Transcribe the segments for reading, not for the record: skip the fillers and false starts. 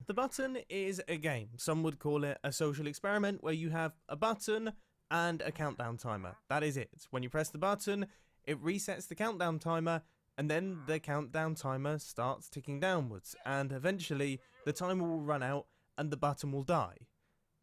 The button is a game. Some would call it a social experiment where you have a button and a countdown timer. That is it. When you press the button, it resets the countdown timer, and then the countdown timer starts ticking downwards, and eventually the timer will run out and the button will die.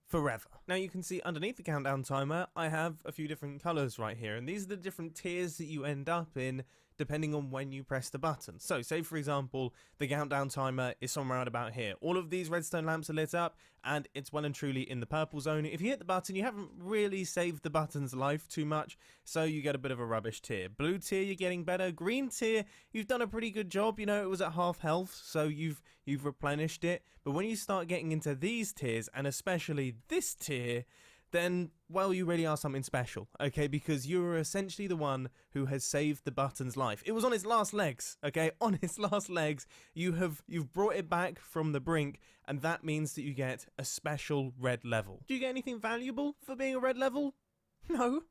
Forever. Now you can see underneath the countdown timer, I have a few different colours right here, and these are the different tiers that you end up in depending on when you press the button. So say for example, the countdown timer is somewhere around about here. All of these redstone lamps are lit up and it's well and truly in the purple zone. If you hit the button, you haven't really saved the button's life too much, so you get a bit of a rubbish tier. Blue tier, you're getting better. Green tier, you've done a pretty good job. You know, it was at half health, so you've replenished it. But when you start getting into these tiers, and especially this tier, then, well, you really are something special, okay? Because you're essentially the one who has saved the button's life. It was on its last legs, okay? On its last legs, you've brought it back from the brink, and that means that you get a special red level. Do you get anything valuable for being a red level? No.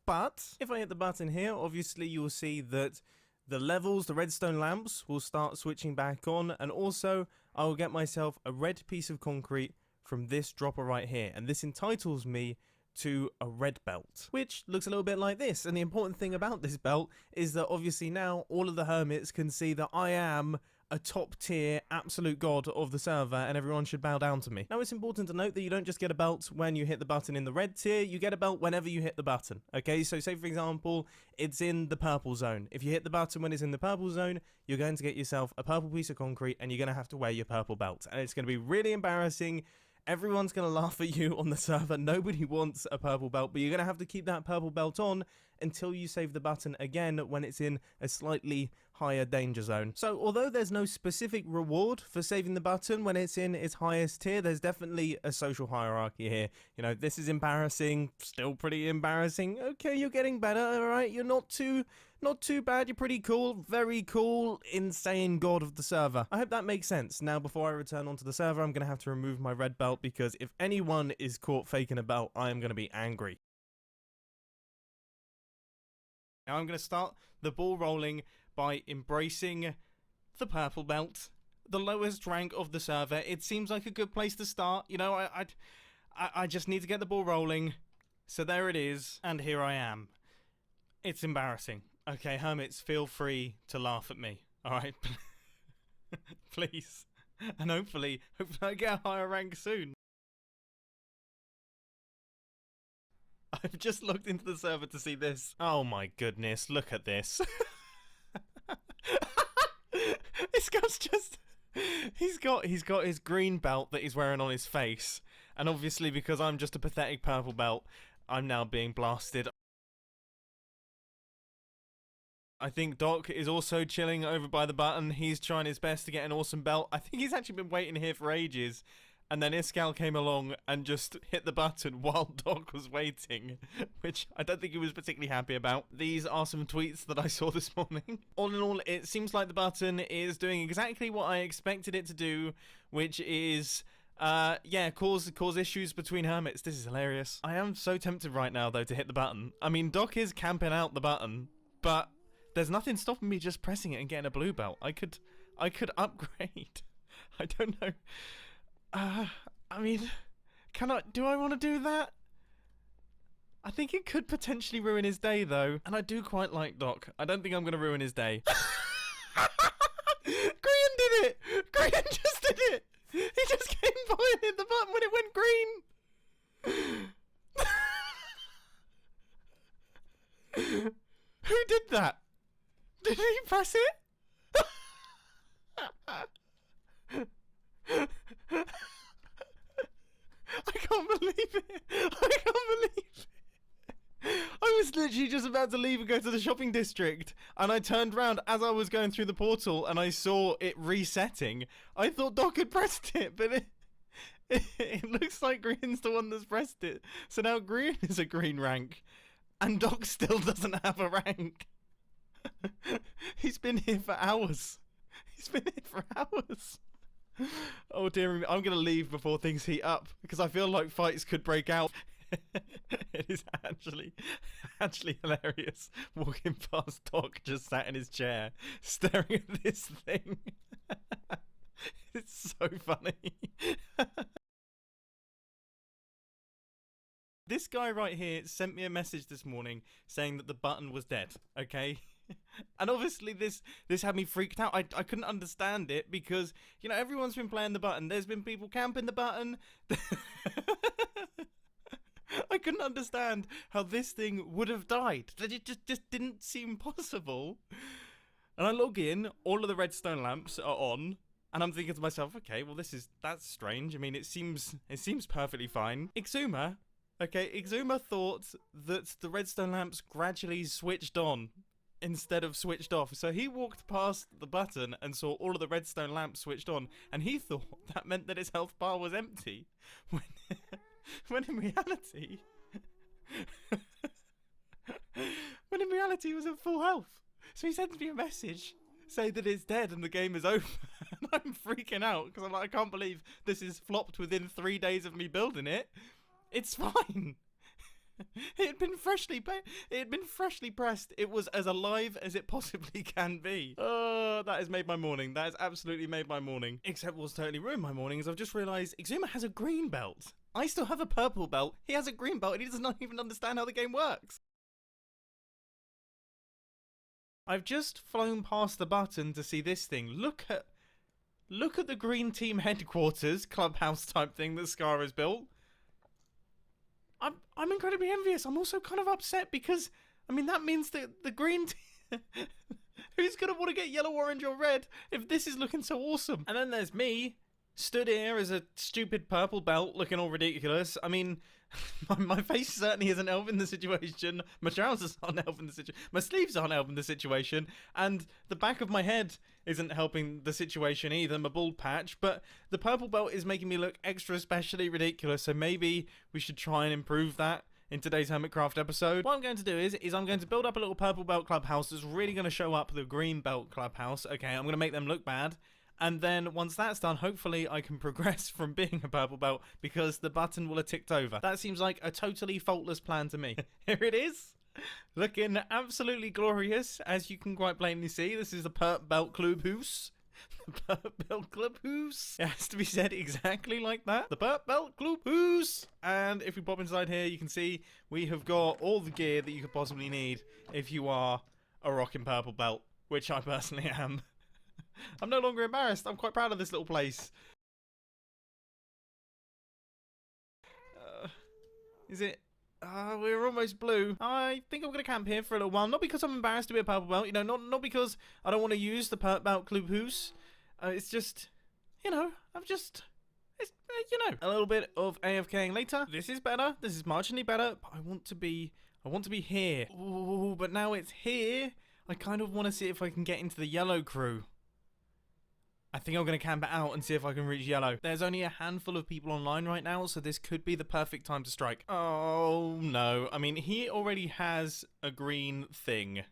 But if I hit the button here, obviously you'll see that the levels, the redstone lamps, will start switching back on, and also I will get myself a red piece of concrete from this dropper right here, and this entitles me to a red belt, which looks a little bit like this. And the important thing about this belt is that obviously now all of the hermits can see that I am a top tier absolute god of the server and everyone should bow down to me. Now it's important to note that you don't just get a belt when you hit the button in the red tier, you get a belt whenever you hit the button. Okay, so say for example, it's in the purple zone. If you hit the button when it's in the purple zone, you're going to get yourself a purple piece of concrete and you're going to have to wear your purple belt. And it's going to be really embarrassing. Everyone's going to laugh at you on the server. Nobody wants a purple belt, but you're going to have to keep that purple belt on until you save the button again when it's in a slightly higher danger zone. So although there's no specific reward for saving the button when it's in its highest tier, there's definitely a social hierarchy here. You know, this is embarrassing, still pretty embarrassing. Okay, you're getting better, alright? You're not too bad, you're pretty cool, very cool, insane god of the server. I hope that makes sense. Now, before I return onto the server, I'm going to have to remove my red belt because if anyone is caught faking a belt, I am going to be angry. Now I'm going to start the ball rolling by embracing the purple belt, the lowest rank of the server. It seems like a good place to start. You know, I just need to get the ball rolling. So there it is, and here I am. It's embarrassing. Okay, hermits, feel free to laugh at me. Alright? Please. And hopefully I get a higher rank soon. I've just logged into the server to see this. Oh my goodness, look at this. Iskall's just... He's got his green belt that he's wearing on his face. And obviously because I'm just a pathetic purple belt, I'm now being blasted. I think Doc is also chilling over by the button. He's trying his best to get an awesome belt. I think he's actually been waiting here for ages. And then Iskall came along and just hit the button while Doc was waiting, which I don't think he was particularly happy about. These are some tweets that I saw this morning. All in all, it seems like the button is doing exactly what I expected it to do, which is... yeah, cause issues between hermits. This is hilarious. I am so tempted right now, though, to hit the button. I mean, Doc is camping out the button, but there's nothing stopping me just pressing it and getting a blue belt. I could upgrade. I don't know. I mean, do I want to do that? I think it could potentially ruin his day, though. And I do quite like Doc. I don't think I'm going to ruin his day. Grian did it! Grian just did it! He just came by and hit the button when it went green. Who did that? Did he press it? I can't believe it. I can't believe it. I was literally just about to leave and go to the shopping district, and I turned around as I was going through the portal and I saw it resetting. I thought Doc had pressed it, but it looks like Grian's the one that's pressed it. So now Grian is a green rank, and Doc still doesn't have a rank. He's been here for hours. He's been here for hours. Oh dear me, I'm going to leave before things heat up, because I feel like fights could break out. It is actually hilarious walking past Doc just sat in his chair, staring at this thing. It's so funny. This guy right here sent me a message this morning saying that the button was dead, okay? And obviously this had me freaked out. I couldn't understand it because, you know, everyone's been playing the button. There's been people camping the button. I couldn't understand how this thing would have died. It just didn't seem possible. And I log in, all of the redstone lamps are on, and I'm thinking to myself, okay, well that's strange. I mean, it seems perfectly fine. Xisuma, okay, Xisuma thought that the redstone lamps gradually switched on instead of switched off. So he walked past the button and saw all of the redstone lamps switched on, and he thought that meant that his health bar was empty. When in reality it was at full health. So he sends me a message saying that it's dead and the game is over. And I'm freaking out because I'm like, I can't believe this is flopped within 3 days of me building it. It's fine. It had been freshly pressed. It was as alive as it possibly can be. Oh, that has made my morning. That has absolutely made my morning. Except what's totally ruined my morning is I've just realised Xisuma has a green belt. I still have a purple belt. He has a green belt and he does not even understand how the game works. I've just flown past the button to see this thing. Look at the green team headquarters, clubhouse type thing that Scar has built. I'm incredibly envious. I'm also kind of upset because, I mean, that means that the green team... Who's going to want to get yellow, orange or red if this is looking so awesome? And then there's me, stood here as a stupid purple belt looking all ridiculous. I mean, my face certainly isn't helping the situation. My trousers aren't helping the situation. My sleeves aren't helping the situation. And the back of my head isn't helping the situation either, my bald patch. But the purple belt is making me look extra especially ridiculous. So maybe we should try and improve that in today's Hermitcraft episode. What I'm going to do is I'm going to build up a little purple belt clubhouse that's really going to show up the green belt clubhouse. Okay, I'm going to make them look bad. And then once that's done, hopefully I can progress from being a purple belt because the button will have ticked over. That seems like a totally faultless plan to me. Here it is. Looking absolutely glorious. As you can quite plainly see, this is the PuRP belt clubhouse. The PuRP belt clubhouse. It has to be said exactly like that. The PuRP belt clubhouse. And if we pop inside here, you can see we have got all the gear that you could possibly need if you are a rocking purple belt, which I personally am. I'm no longer embarrassed. I'm quite proud of this little place. Is it? We're almost blue. I think I'm going to camp here for a little while. Not because I'm embarrassed to be a purple belt. You know, not because I don't want to use the PuRP belt clubhouse. It's just, you know, it's, you know, a little bit of AFKing later. This is better. This is marginally better. But I want to be here. Ooh, but now it's here. I kind of want to see if I can get into the yellow crew. I think I'm going to camp it out and see if I can reach yellow. There's only a handful of people online right now, so this could be the perfect time to strike. Oh, no. I mean, he already has a green thing.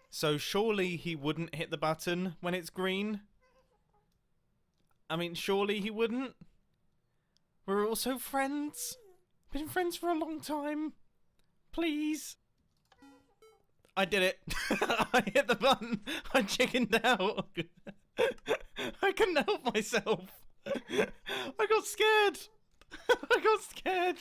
So surely he wouldn't hit the button when it's green. I mean, surely he wouldn't. We're also friends. Been friends for a long time. Please. I did it. I hit the button. I chickened out. I couldn't help myself. I got scared. I got scared.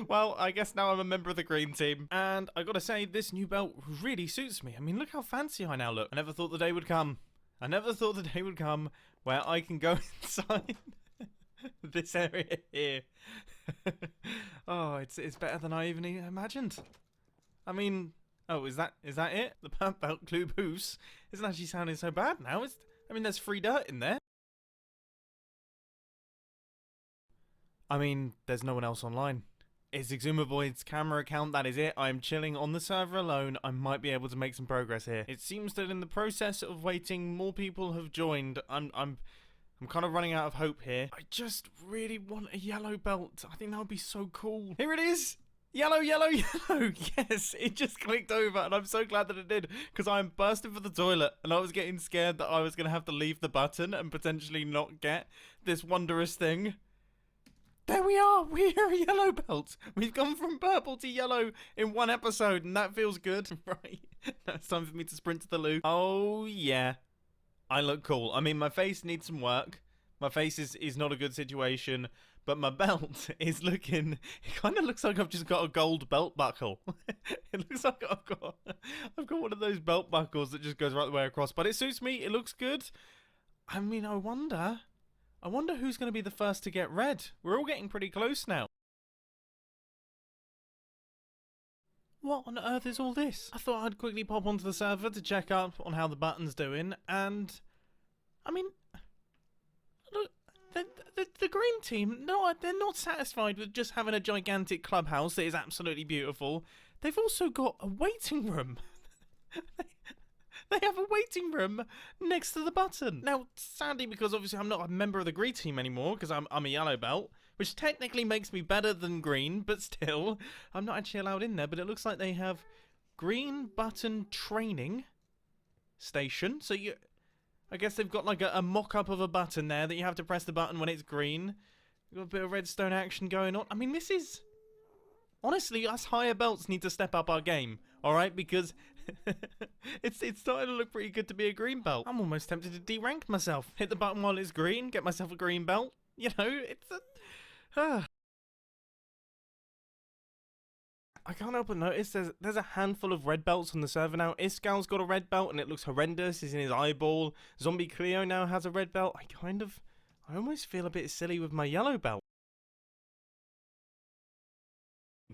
Well, I guess now I'm a member of the green team. And I gotta say, this new belt really suits me. I mean, look how fancy I now look. I never thought the day would come. I never thought the day would come where I can go inside this area here. Oh, it's better than I even imagined. I mean... Oh, is that it? The PuRP belt clubhouse isn't actually sounding so bad now. I mean, there's free dirt in there. I mean, there's no one else online. It's Xisuma Void's camera account, that is it. I'm chilling on the server alone. I might be able to make some progress here. It seems that in the process of waiting, more people have joined. I'm kind of running out of hope here. I just really want a yellow belt. I think that would be so cool. Here it is! Yellow, yellow, yellow. Yes, it just clicked over and I'm so glad that it did because I'm bursting for the toilet and I was getting scared that I was going to have to leave the button and potentially not get this wondrous thing. There we are. We're a yellow belt. We've gone from purple to yellow in one episode and that feels good. Right. Now it's time for me to sprint to the loo. Oh, yeah. I look cool. I mean, my face needs some work. My face is not a good situation, but my belt is looking... It kind of looks like I've just got a gold belt buckle. It looks like I've got one of those belt buckles that just goes right the way across, but it suits me. It looks good. I mean, I wonder who's going to be the first to get red. We're all getting pretty close now. What on earth is all this? I thought I'd quickly pop onto the server to check up on how the button's doing, and... I mean... Look, the green team, no, they're not satisfied with just having a gigantic clubhouse that is absolutely beautiful. They've also got a waiting room. They have a waiting room next to the button. Now, sadly, because obviously I'm not a member of the green team anymore, because I'm a yellow belt, which technically makes me better than green, but still, I'm not actually allowed in there. But it looks like they have green button training station. So I guess they've got like a mock-up of a button there that you have to press the button when it's green. You've got a bit of redstone action going on. I mean, this is... Honestly, us higher belts need to step up our game, alright? Because it's starting to look pretty good to be a green belt. I'm almost tempted to de-rank myself. Hit the button while it's green, get myself a green belt. You know, it's a... I can't help but notice there's a handful of red belts on the server now. Iskall's got a red belt and it looks horrendous. He's in his eyeball. Zombie Cleo now has a red belt. I almost feel a bit silly with my yellow belt.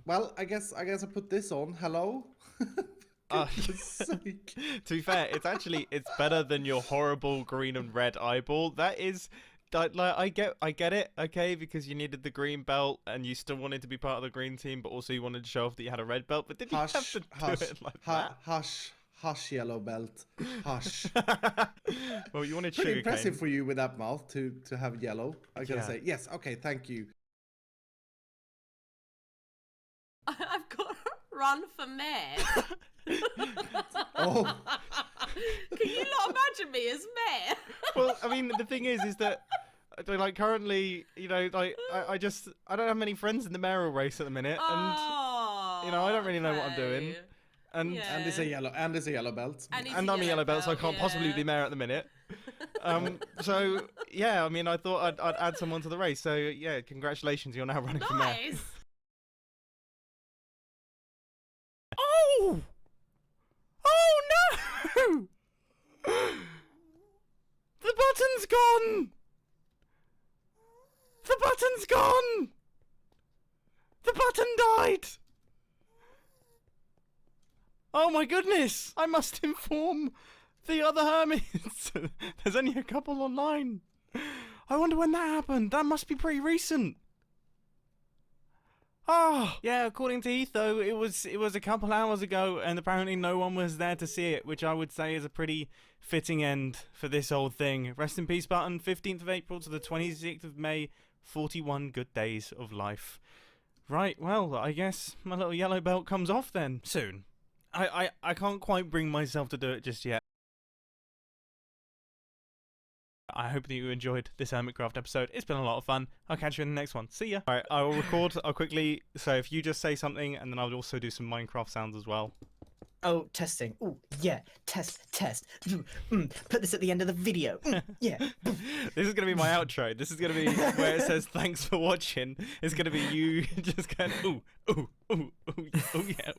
Well, I guess I put this on. Hello? To be fair, it's better than your horrible green and red eyeball. That is... Like, I get it, okay, because you needed the green belt and you still wanted to be part of the green team, but also you wanted to show off that you had a red belt, but did you have to do it like that? Hush, yellow belt. Hush. Well, you wanted Pretty sugar impressive cane. for you with that mouth to have yellow. I gotta say, yes, okay, thank you. I've got to run for mayor. Oh. Can you not imagine me as mayor? Well, I mean, the thing is that, like, currently, you know, like, I don't have many friends in the mayoral race at the minute, and, you know, I don't really know what I'm doing. And Yeah. And it's a yellow belt. And I'm a yellow belt, so I can't possibly be mayor at the minute. So, yeah, I mean, I thought I'd add someone to the race, so, yeah, congratulations, you're now running for mayor. Nice. Oh! Oh no! The button's gone! The button's gone! The button died! Oh my goodness! I must inform the other hermits. There's only a couple online. I wonder when that happened. That must be pretty recent. Oh, yeah, according to Etho, it was a couple hours ago, and apparently no one was there to see it, which I would say is a pretty fitting end for this old thing. Rest in peace, button. 15th of April to the 26th of May, 41 good days of life. Right, well, I guess my little yellow belt comes off then, soon. I can't quite bring myself to do it just yet. I hope that you enjoyed this Hermitcraft episode. It's been a lot of fun. I'll catch you in the next one. See ya. Alright, I will record. I'll quickly... So if you just say something, and then I'll also do some Minecraft sounds as well. Oh, testing. Oh, yeah. Test. Put this at the end of the video. Yeah. This is going to be my outro. This is going to be where it says thanks for watching. It's going to be you just going, ooh, yeah.